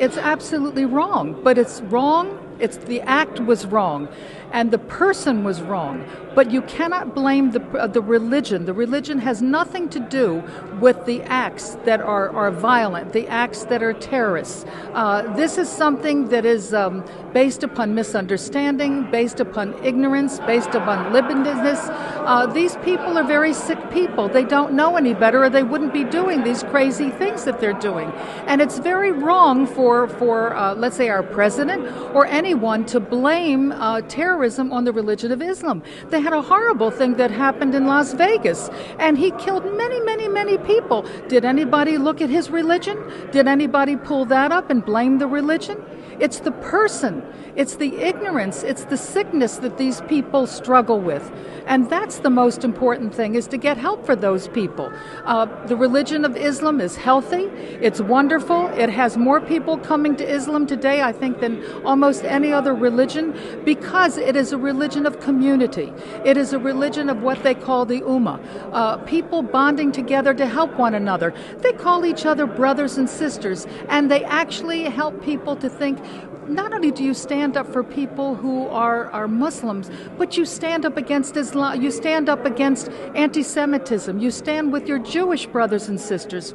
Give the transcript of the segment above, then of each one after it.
It's absolutely wrong, but it's wrong. The act was wrong, and the person was wrong. But you cannot blame the religion. The religion has nothing to do with the acts that are violent, the acts that are terrorists. This is something that is based upon misunderstanding, based upon ignorance, based upon libidinous. These people are very sick people. They don't know any better, or they wouldn't be doing these crazy things that they're doing. And it's very wrong for let's say, our president or anyone to blame terrorism on the religion of Islam. They had a horrible thing that happened in Las Vegas, and he killed many people. Did anybody look at his religion? Did anybody pull that up and blame the religion? It's the person, it's the ignorance, it's the sickness that these people struggle with. And that's the most important thing, is to get help for those people. The religion of Islam is healthy, it's wonderful, it has more people coming to Islam today, I think, than almost any other religion, because it is a religion of community. It is a religion of what they call the Ummah, people bonding together to help one another. They call each other brothers and sisters, and they actually help people to think, not only do you stand up for people who are Muslims, but you stand up against Islam, you stand up against anti-Semitism, you stand with your Jewish brothers and sisters.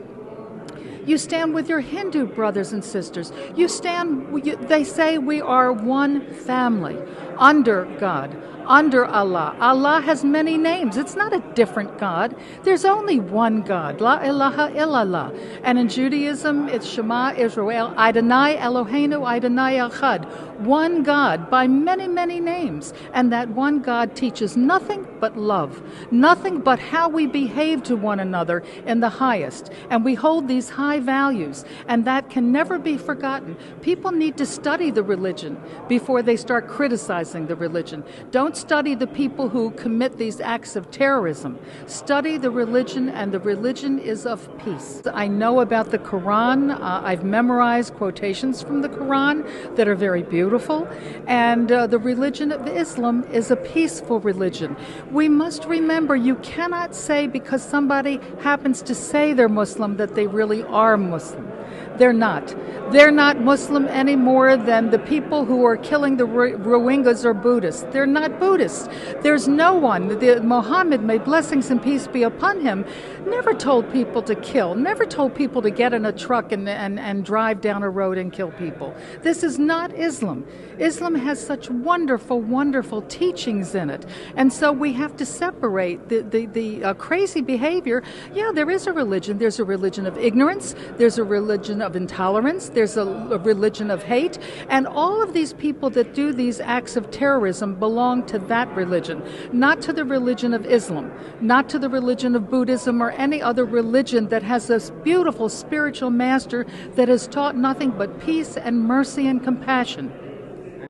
You stand with your Hindu brothers and sisters. They say we are one family under God, under Allah. Allah has many names. It's not a different God. There's only one God, La ilaha illallah. And in Judaism, it's Shema Israel, Adonai Eloheinu, Adonai Echad. One God by many names. And that one God teaches nothing but love, nothing but how we behave to one another in the highest. And we hold these high values, and that can never be forgotten. People need to study the religion before they start criticizing the religion. Don't study the people who commit these acts of terrorism. Study the religion, and the religion is of peace. I know about the Quran. I've memorized quotations from the Quran that are very beautiful, and the religion of Islam is a peaceful religion. We must remember, you cannot say because somebody happens to say they're Muslim that they really are Muslim. They're not. They're not Muslim any more than the people who are killing the Rohingyas are Buddhists. They're not Buddhists. There's no one. Muhammad, may blessings and peace be upon him, never told people to kill, never told people to get in a truck and drive down a road and kill people. This is not Islam. Islam has such wonderful teachings in it. And so we have to separate the crazy behavior. Yeah, there is a religion. There's a religion of ignorance. There's a religion of intolerance. There's a religion of hate. And all of these people that do these acts of terrorism belong to that religion, not to the religion of Islam, not to the religion of Buddhism or any other religion that has this beautiful spiritual master that has taught nothing but peace and mercy and compassion.